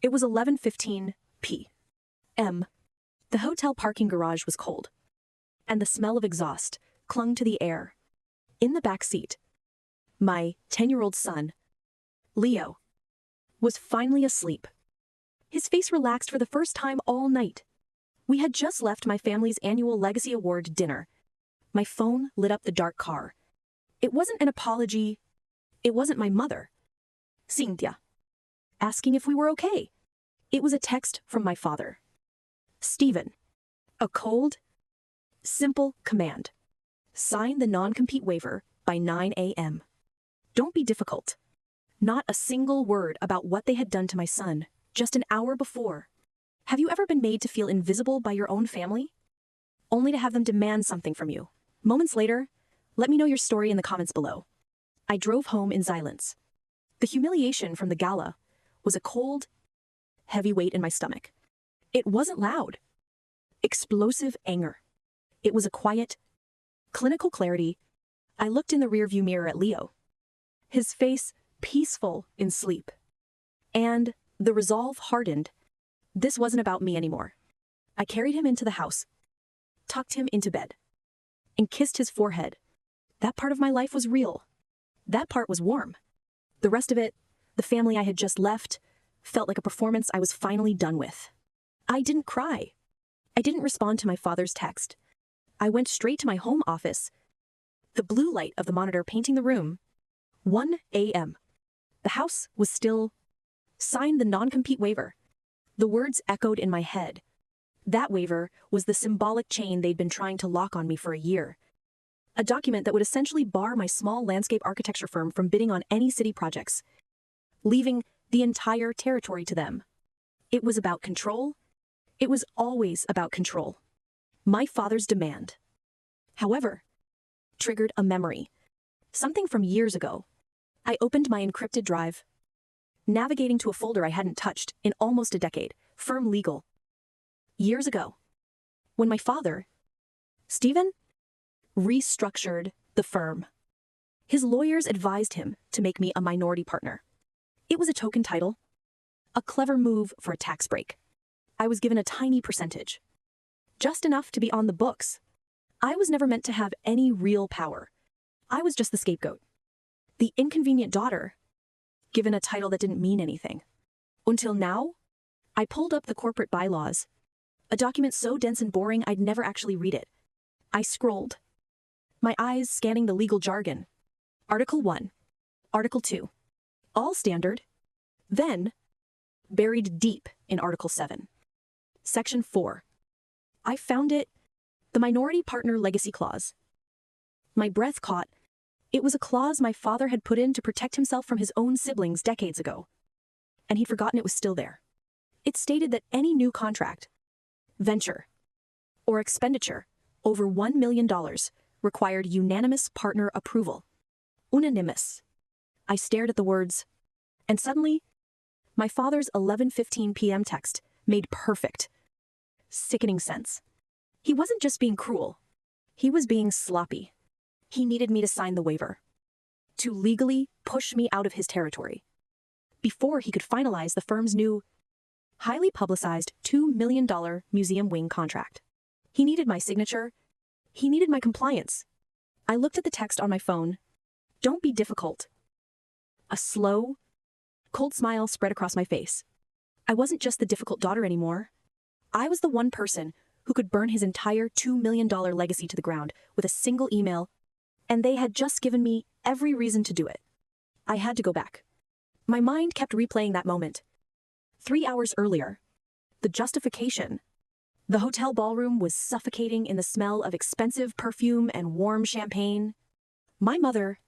It was 11:15 p.m. The hotel parking garage was cold, and the smell of exhaust clung to the air. In the back seat, my 10-year-old son, Leo, was finally asleep. His face relaxed for the first time all night. We had just left my family's annual Legacy Award dinner. My phone lit up the dark car. It wasn't an apology. It wasn't my mother, Cynthia, asking if we were okay. It was a text from my father, Stephen. A cold, simple command. Sign the non-compete waiver by 9 a.m. Don't be difficult. Not a single word about what they had done to my son just an hour before. Have you ever been made to feel invisible by your own family? Only to have them demand something from you. Moments later, let me know your story in the comments below. I drove home in silence. The humiliation from the gala was a cold, heavy weight in my stomach. It wasn't loud, explosive anger. It was a quiet, clinical clarity. I looked in the rearview mirror at Leo, his face peaceful in sleep. And the resolve hardened. This wasn't about me anymore. I carried him into the house, tucked him into bed, and kissed his forehead. That part of my life was real. That part was warm. The rest of it, the family I had just left, felt like a performance I was finally done with. I didn't cry. I didn't respond to my father's text. I went straight to my home office, the blue light of the monitor painting the room. 1 a.m. The house was still. Sign the non-compete waiver. The words echoed in my head. That waiver was the symbolic chain they'd been trying to lock on me for a year. A document that would essentially bar my small landscape architecture firm from bidding on any city projects, leaving the entire territory to them. It was about control. It was always about control. My father's demand, however, triggered a memory. Something from years ago. I opened my encrypted drive, navigating to a folder I hadn't touched in almost a decade. Firm legal. Years ago, when my father, Stephen, restructured the firm. His lawyers advised him to make me a minority partner. It was a token title, a clever move for a tax break. I was given a tiny percentage, just enough to be on the books. I was never meant to have any real power. I was just the scapegoat, the inconvenient daughter, given a title that didn't mean anything. Until now, I pulled up the corporate bylaws, a document so dense and boring I'd never actually read it. I scrolled, my eyes scanning the legal jargon. Article 1, Article 2, all standard. Then, buried deep in Article 7, Section 4. I found it, the minority partner legacy clause. My breath caught. It was a clause my father had put in to protect himself from his own siblings decades ago, and he'd forgotten it was still there. It stated that any new contract, venture, or expenditure over $1 million required unanimous partner approval. Unanimous. I stared at the words, and suddenly, my father's 11:15 p.m. text made perfect, sickening sense. He wasn't just being cruel. He was being sloppy. He needed me to sign the waiver, to legally push me out of his territory, before he could finalize the firm's new, highly publicized $2 million museum wing contract. He needed my signature. He needed my compliance. I looked at the text on my phone. Don't be difficult. A slow, cold smile spread across my face. I wasn't just the difficult daughter anymore. I was the one person who could burn his entire $2 million legacy to the ground with a single email, and they had just given me every reason to do it. I had to go back. My mind kept replaying that moment. 3 hours earlier, the justification. The hotel ballroom was suffocating in the smell of expensive perfume and warm champagne. My mother,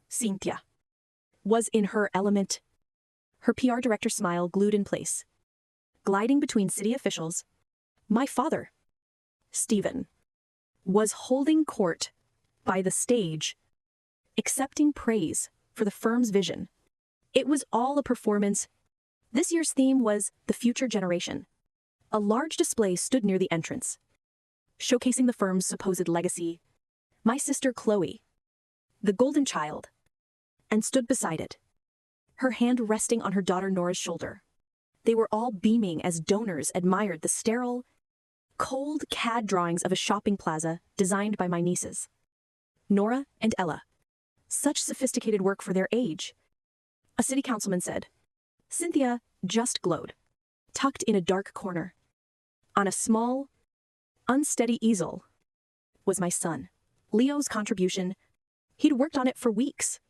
Cynthia, was in her element. Her PR director smile glued in place. Gliding between city officials, my father, Stephen, was holding court by the stage, accepting praise for the firm's vision. It was all a performance. This year's theme was the future generation. A large display stood near the entrance, showcasing the firm's supposed legacy. My sister Chloe, the golden child, and stood beside it, her hand resting on her daughter Nora's shoulder. They were all beaming as donors admired the sterile, cold CAD drawings of a shopping plaza designed by my nieces, Nora and Ella. Such sophisticated work for their age. A city councilman said. Cynthia just glowed, tucked in a dark corner. On a small, unsteady easel was my son, Leo's contribution. He'd worked on it for weeks.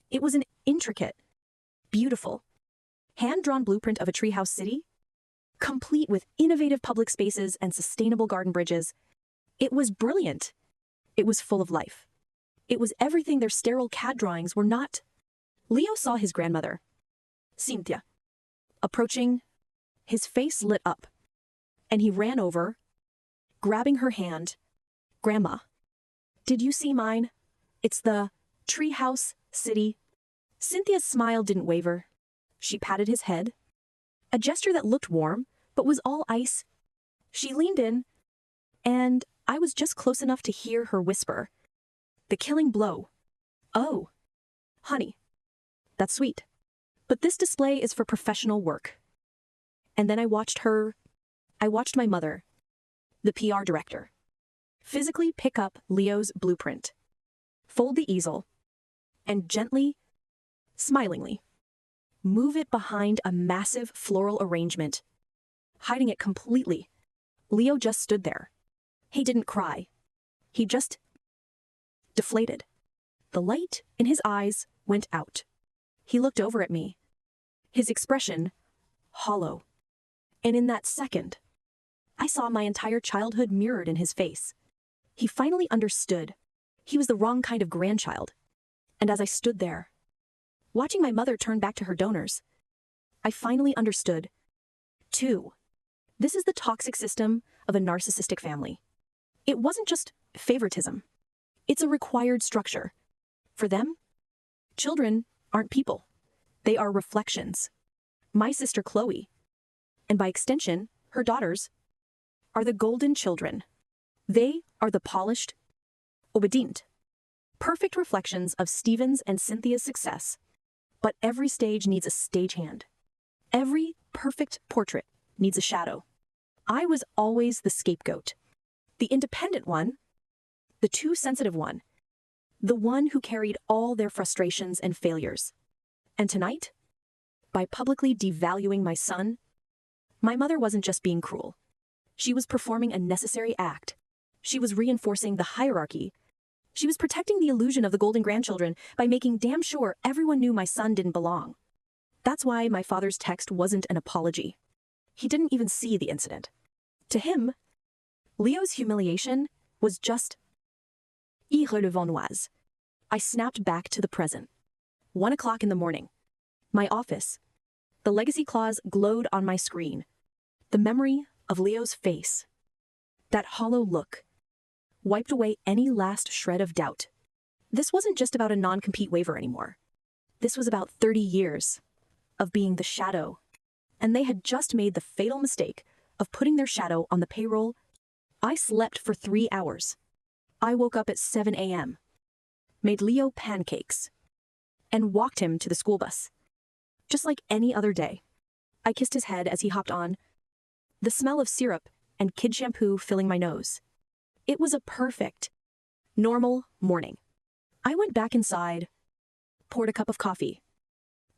It was an intricate, beautiful, hand-drawn blueprint of a treehouse city, complete with innovative public spaces and sustainable garden bridges. It was brilliant. It was full of life. It was everything their sterile CAD drawings were not. Leo saw his grandmother, Cynthia, approaching. His face lit up, and he ran over, grabbing her hand. Grandma, did you see mine? It's the treehouse city. Cynthia's smile didn't waver. She patted his head, a gesture that looked warm, but was all ice. She leaned in, and I was just close enough to hear her whisper, the killing blow. Oh, honey, that's sweet. But this display is for professional work. And then I watched my mother, the PR director, physically pick up Leo's blueprint, fold the easel, and gently, smilingly, move it behind a massive floral arrangement, hiding it completely. Leo just stood there. He didn't cry. He just deflated. The light in his eyes went out. He looked over at me, his expression hollow. And in that second, I saw my entire childhood mirrored in his face. He finally understood. He was the wrong kind of grandchild. And as I stood there, watching my mother turn back to her donors, I finally understood, too. This is the toxic system of a narcissistic family. It wasn't just favoritism. It's a required structure. For them, children aren't people. They are reflections. My sister Chloe, and by extension, her daughters, are the golden children. They are the polished, obedient, perfect reflections of Stephen's and Cynthia's success. But every stage needs a stagehand. Every perfect portrait needs a shadow. I was always the scapegoat, the independent one, the too sensitive one, the one who carried all their frustrations and failures. And tonight, by publicly devaluing my son, my mother wasn't just being cruel. She was performing a necessary act. She was reinforcing the hierarchy. She was protecting the illusion of the golden grandchildren by making damn sure everyone knew my son didn't belong. That's why my father's text wasn't an apology. He didn't even see the incident. To him, Leo's humiliation was just irrelevantoise. I snapped back to the present. 1 o'clock in the morning. My office. The legacy clause glowed on my screen. The memory of Leo's face, that hollow look, wiped away any last shred of doubt. This wasn't just about a non-compete waiver anymore. This was about 30 years of being the shadow. And they had just made the fatal mistake of putting their shadow on the payroll. I slept for 3 hours. I woke up at 7 a.m., made Leo pancakes, and walked him to the school bus. Just like any other day. I kissed his head as he hopped on, the smell of syrup and kid shampoo filling my nose. It was a perfect, normal morning. I went back inside, poured a cup of coffee,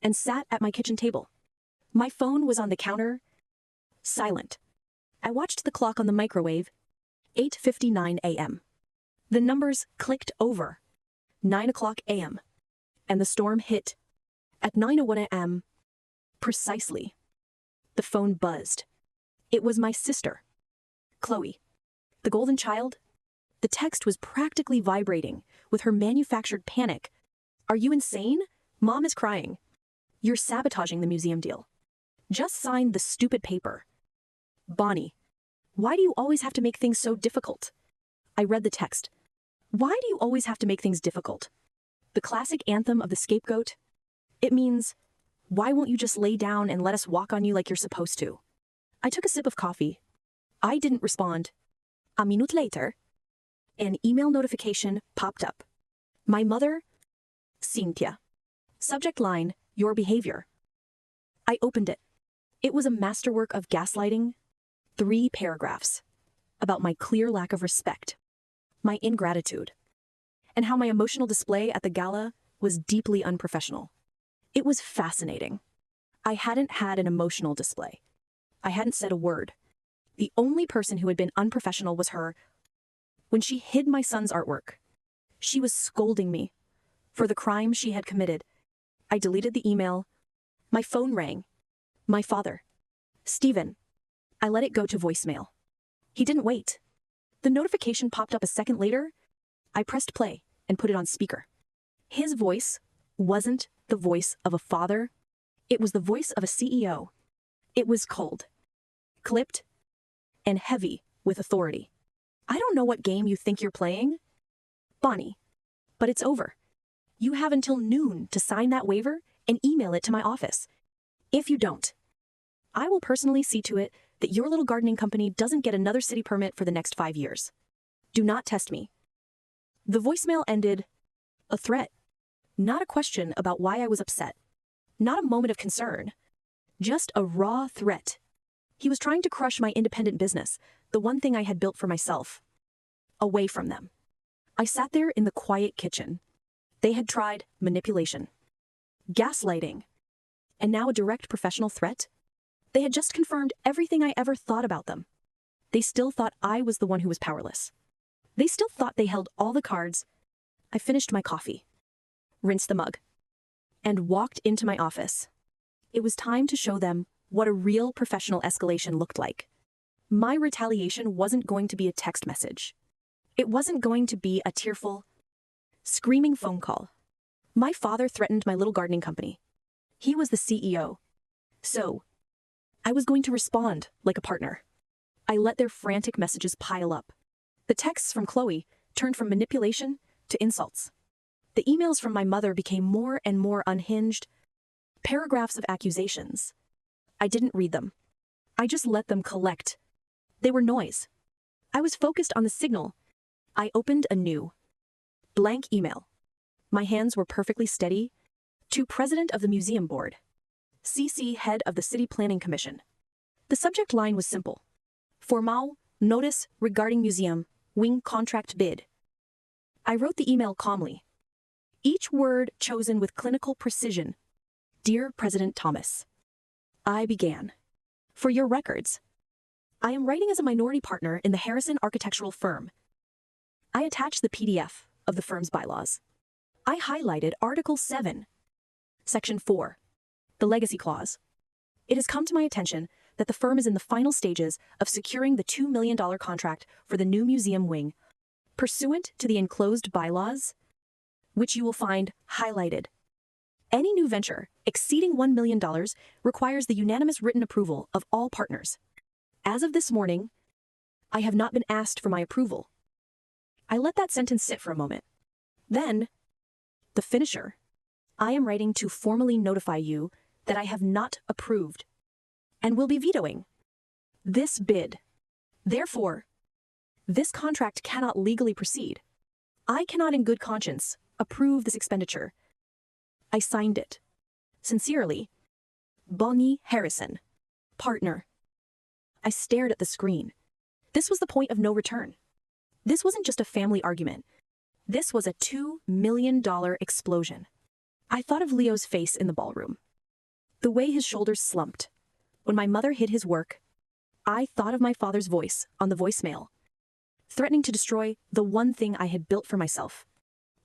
and sat at my kitchen table. My phone was on the counter, silent. I watched the clock on the microwave, 8:59 a.m. The numbers clicked over, 9 o'clock a.m., and the storm hit. At 9:01 a.m., precisely, the phone buzzed. It was my sister, Chloe, the golden child. The text was practically vibrating with her manufactured panic. Are you insane? Mom is crying. You're sabotaging the museum deal. Just sign the stupid paper. Bonnie, why do you always have to make things so difficult? I read the text. Why do you always have to make things difficult? The classic anthem of the scapegoat. It means, why won't you just lay down and let us walk on you like you're supposed to? I took a sip of coffee. I didn't respond. A minute later, an email notification popped up. My mother, Cynthia. Subject line, your behavior. I opened it. It was a masterwork of gaslighting, 3 paragraphs about my clear lack of respect, my ingratitude, and how my emotional display at the gala was deeply unprofessional. It was fascinating. I hadn't had an emotional display. I hadn't said a word. The only person who had been unprofessional was her. When she hid my son's artwork, she was scolding me for the crime she had committed. I deleted the email. My phone rang. My father, Stephen. I let it go to voicemail. He didn't wait. The notification popped up a second later. I pressed play and put it on speaker. His voice wasn't the voice of a father. It was the voice of a CEO. It was cold, clipped, and heavy with authority. I don't know what game you think you're playing, Bonnie, but it's over. You have until noon to sign that waiver and email it to my office. If you don't, I will personally see to it that your little gardening company doesn't get another city permit for the next 5 years. Do not test me. The voicemail ended, a threat, not a question about why I was upset, not a moment of concern, just a raw threat. He was trying to crush my independent business, the one thing I had built for myself, away from them. I sat there in the quiet kitchen. They had tried manipulation, gaslighting, and now a direct professional threat. They had just confirmed everything I ever thought about them. They still thought I was the one who was powerless. They still thought they held all the cards. I finished my coffee, rinsed the mug, and walked into my office. It was time to show them what a real professional escalation looked like. My retaliation wasn't going to be a text message. It wasn't going to be a tearful, screaming phone call. My father threatened my little gardening company. He was the CEO. So, I was going to respond like a partner. I let their frantic messages pile up. The texts from Chloe turned from manipulation to insults. The emails from my mother became more and more unhinged, paragraphs of accusations. I didn't read them. I just let them collect. They were noise. I was focused on the signal. I opened a new, blank email. My hands were perfectly steady. To President of the Museum Board. CC Head of the City Planning Commission. The subject line was simple. Formal notice regarding museum wing contract bid. I wrote the email calmly. Each word chosen with clinical precision. Dear President Thomas. I began. For your records, I am writing as a minority partner in the Harrison architectural firm. I attached the PDF of the firm's bylaws. I highlighted Article 7, Section 4, the Legacy Clause. It has come to my attention that the firm is in the final stages of securing the $2 million contract for the new museum wing, pursuant to the enclosed bylaws, which you will find highlighted. Any new venture exceeding $1 million requires the unanimous written approval of all partners. As of this morning, I have not been asked for my approval. I let that sentence sit for a moment. Then, the finisher. I am writing to formally notify you that I have not approved and will be vetoing this bid. Therefore, this contract cannot legally proceed. I cannot in good conscience approve this expenditure. I signed it. Sincerely, Bonnie Harrison, partner. I stared at the screen. This was the point of no return. This wasn't just a family argument. This was a $2 million explosion. I thought of Leo's face in the ballroom. The way his shoulders slumped. When my mother hid his work, I thought of my father's voice on the voicemail, threatening to destroy the one thing I had built for myself.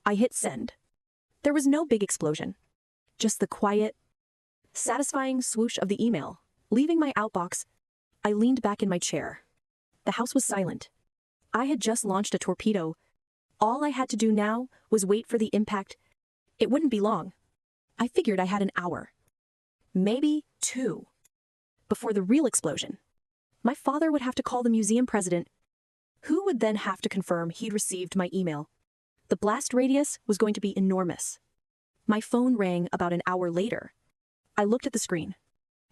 I hit send. There was no big explosion, just the quiet, satisfying swoosh of the email. Leaving my outbox, I leaned back in my chair. The house was silent. I had just launched a torpedo. All I had to do now was wait for the impact. It wouldn't be long. I figured I had an hour, maybe 2, before the real explosion. My father would have to call the museum president, who would then have to confirm he'd received my email. The blast radius was going to be enormous. My phone rang about an hour later. I looked at the screen.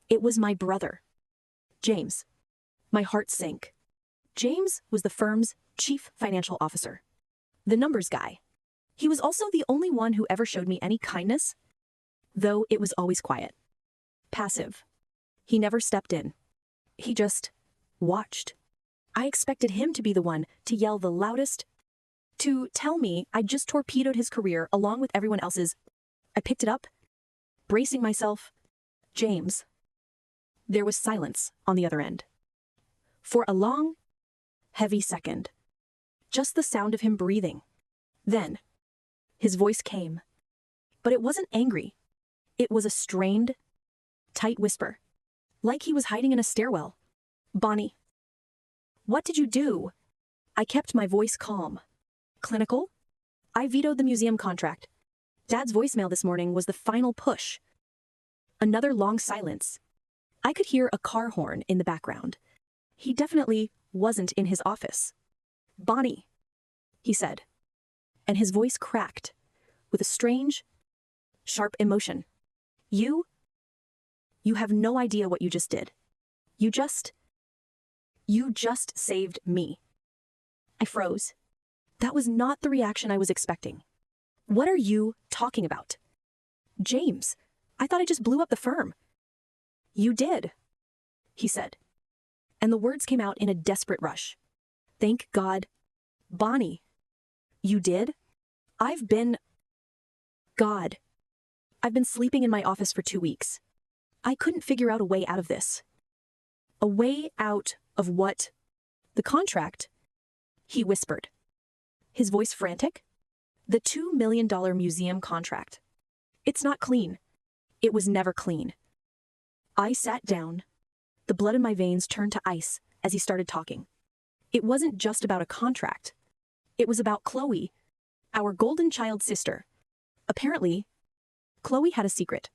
It was my brother, James. My heart sank. James was the firm's chief financial officer, the numbers guy. He was also the only one who ever showed me any kindness, though it was always quiet, passive. He never stepped in. He just watched. I expected him to be the one to yell the loudest, to tell me I just torpedoed his career along with everyone else's. I picked it up, bracing myself. James. There was silence on the other end. For a long, heavy second. Just the sound of him breathing. Then, his voice came. But it wasn't angry. It was a strained, tight whisper. Like he was hiding in a stairwell. Bonnie. What did you do? I kept my voice calm. Clinical? I vetoed the museum contract. Dad's voicemail this morning was the final push. Another long silence. I could hear a car horn in the background. He definitely wasn't in his office. Bonnie, he said, and his voice cracked with a strange, sharp emotion. You have no idea what you just did. You just saved me. I froze. That was not the reaction I was expecting. What are you talking about? James, I thought I just blew up the firm. You did, he said. And the words came out in a desperate rush. Thank God. Bonnie, you did? God, I've been sleeping in my office for 2 weeks. I couldn't figure out a way out of this. A way out of what? The contract? He whispered, his voice frantic. The $2 million museum contract. It's not clean. It was never clean. I sat down. The blood in my veins turned to ice as he started talking. It wasn't just about a contract. It was about Chloe, our golden child sister. Apparently, Chloe had a secret.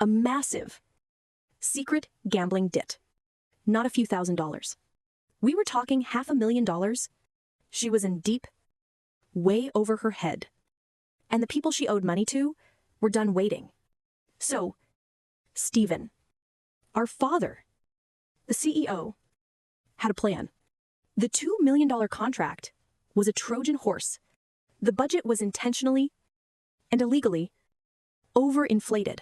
A massive, secret gambling debt. Not a few $1,000s. We were talking $500,000. She was in deep, way over her head. And the people she owed money to were done waiting. So, Stephen, our father, the CEO, had a plan. The $2 million contract was a Trojan horse. The budget was intentionally and illegally overinflated.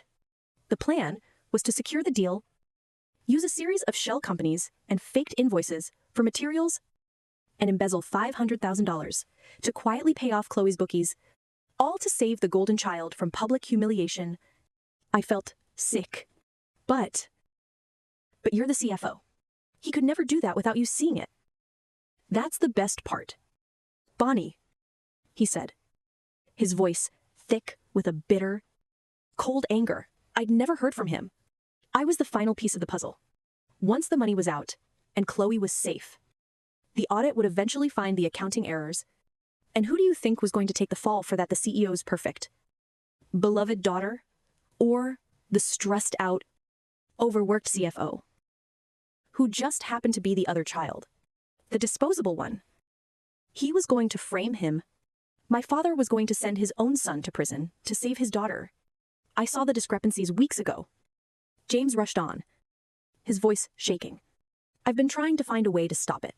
The plan was to secure the deal, use a series of shell companies and faked invoices for materials, and embezzle $500,000 to quietly pay off Chloe's bookies, all to save the golden child from public humiliation. I felt sick. But you're the CFO. He could never do that without you seeing it. That's the best part. Bonnie, he said, his voice thick with a bitter, cold anger I'd never heard from him. I was the final piece of the puzzle. Once the money was out, and Chloe was safe, the audit would eventually find the accounting errors. And who do you think was going to take the fall for that? The CEO's perfect, beloved daughter, or the stressed out, overworked CFO, who just happened to be the other child, the disposable one? He was going to frame him. My father was going to send his own son to prison to save his daughter. I saw the discrepancies weeks ago. James rushed on, his voice shaking. I've been trying to find a way to stop it.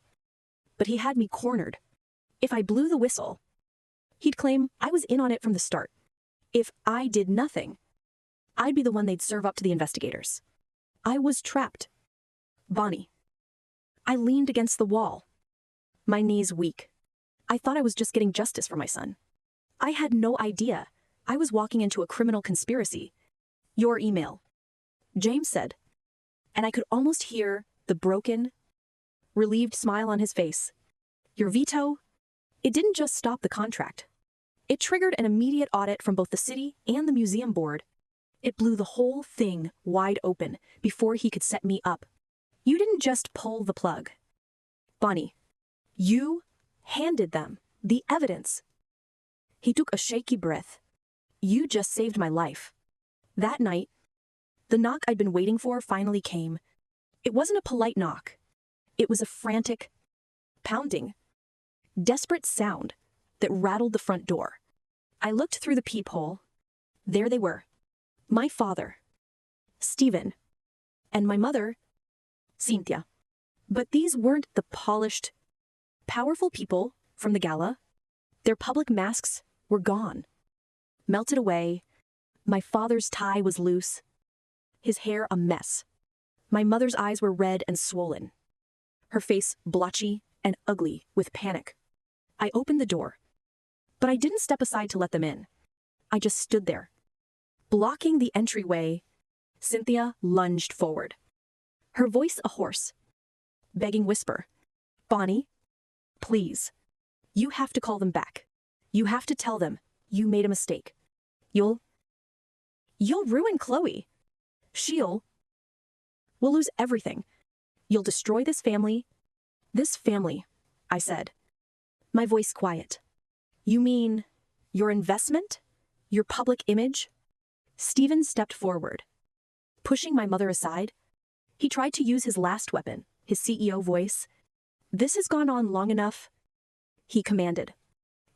But he had me cornered. If I blew the whistle, he'd claim I was in on it from the start. If I did nothing, I'd be the one they'd serve up to the investigators. I was trapped. Bonnie. I leaned against the wall, my knees weak. I thought I was just getting justice for my son. I had no idea I was walking into a criminal conspiracy. Your email, James said, and I could almost hear the broken, relieved smile on his face. Your veto, it didn't just stop the contract. It triggered an immediate audit from both the city and the museum board. It blew the whole thing wide open before he could set me up. You didn't just pull the plug. Bonnie, you handed them the evidence. He took a shaky breath. You just saved my life. That night, the knock I'd been waiting for finally came. It wasn't a polite knock. It was a frantic, pounding, desperate sound that rattled the front door. I looked through the peephole. There they were. My father, Stephen, and my mother, Cynthia. But these weren't the polished, powerful people from the gala. Their public masks were gone, melted away. My father's tie was loose, his hair a mess. My mother's eyes were red and swollen, her face blotchy and ugly with panic. I opened the door, but I didn't step aside to let them in. I just stood there. Blocking the entryway, Cynthia lunged forward, her voice a hoarse, begging whisper. Bonnie, please. You have to call them back. You have to tell them you made a mistake. You'll ruin Chloe. We'll lose everything. You'll destroy this family. This family, I said, my voice quiet. You mean your investment? Your public image? Stephen stepped forward, pushing my mother aside. He tried to use his last weapon, his CEO voice. This has gone on long enough, he commanded.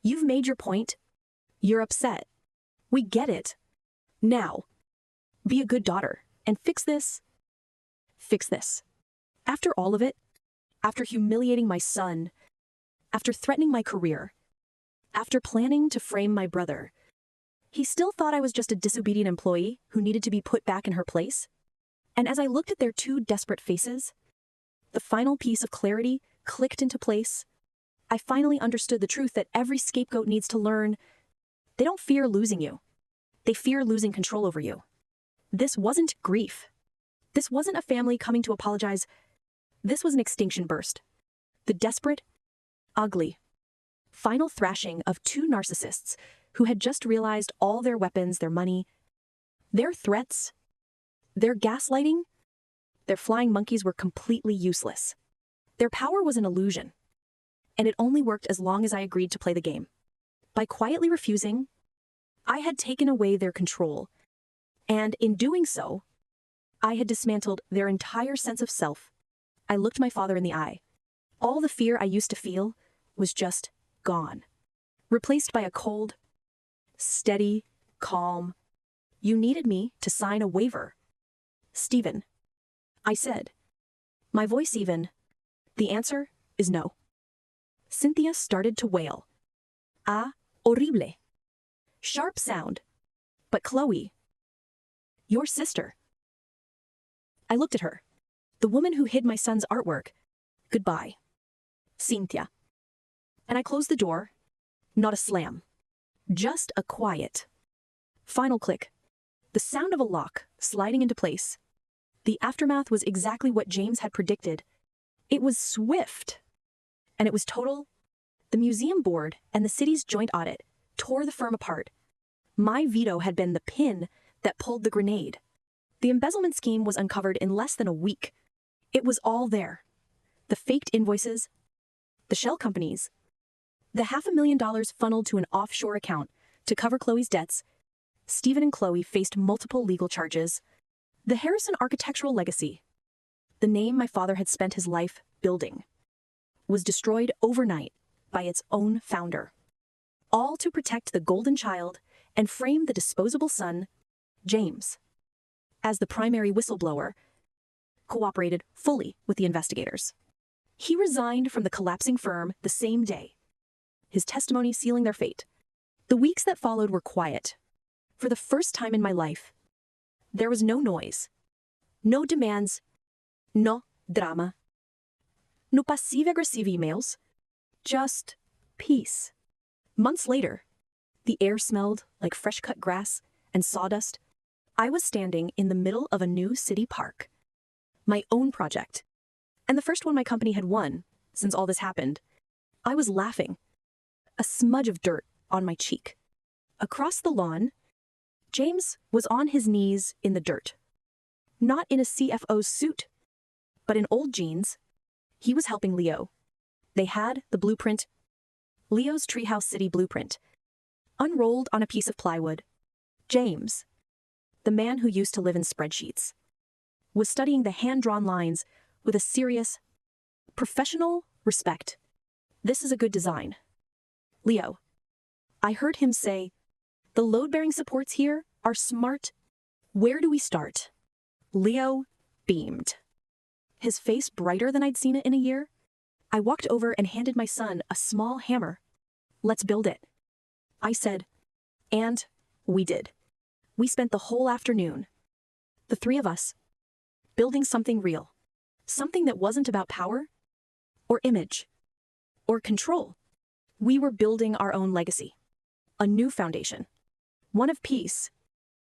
You've made your point. You're upset. We get it. Now, be a good daughter and fix this. Fix this. After all of it, after humiliating my son, after threatening my career, after planning to frame my brother, he still thought I was just a disobedient employee who needed to be put back in her place. And as I looked at their two desperate faces, the final piece of clarity clicked into place. I finally understood the truth that every scapegoat needs to learn. They don't fear losing you. They fear losing control over you. This wasn't grief. This wasn't a family coming to apologize. This was an extinction burst. The desperate, ugly, final thrashing of two narcissists who had just realized all their weapons, their money, their threats, their gaslighting, their flying monkeys were completely useless. Their power was an illusion, and it only worked as long as I agreed to play the game. By quietly refusing, I had taken away their control, and in doing so, I had dismantled their entire sense of self. I looked my father in the eye. All the fear I used to feel was just gone, replaced by a cold, steady, calm. You needed me to sign a waiver. Stephen, I said, my voice even. The answer is no. Cynthia started to wail. Ah, horrible. Sharp sound. But Chloe, your sister. I looked at her. The woman who hid my son's artwork. Goodbye, Cynthia. And I closed the door. Not a slam. Just a quiet, final click. The sound of a lock sliding into place. The aftermath was exactly what James had predicted. It was swift. And it was total. The museum board and the city's joint audit tore the firm apart. My veto had been the pin that pulled the grenade. The embezzlement scheme was uncovered in less than a week. It was all there. The faked invoices, the shell companies, the $500,000 funneled to an offshore account to cover Chloe's debts. Stephen and Chloe faced multiple legal charges. The Harrison architectural legacy, the name my father had spent his life building, was destroyed overnight by its own founder. All to protect the golden child and frame the disposable son, James. As the primary whistleblower, cooperated fully with the investigators. He resigned from the collapsing firm the same day, his testimony sealing their fate. The weeks that followed were quiet. For the first time in my life, there was no noise, no demands, no drama, no passive-aggressive emails, just peace. Months later, the air smelled like fresh-cut grass and sawdust. I was standing in the middle of a new city park, my own project, and the first one my company had won since all this happened. I was laughing, a smudge of dirt on my cheek. Across the lawn, James was on his knees in the dirt. Not in a CFO's suit, but in old jeans. He was helping Leo. They had the blueprint, Leo's Treehouse City blueprint, unrolled on a piece of plywood. James, the man who used to live in spreadsheets, was studying the hand-drawn lines with a serious, professional respect. This is a good design. Leo, I heard him say, the load-bearing supports here are smart. Where do we start? Leo beamed, his face brighter than I'd seen it in a year. I walked over and handed my son a small hammer. Let's build it, I said. And we did. We spent the whole afternoon, the three of us, building something real. Something that wasn't about power, or image, or control. We were building our own legacy. A new foundation. One of peace,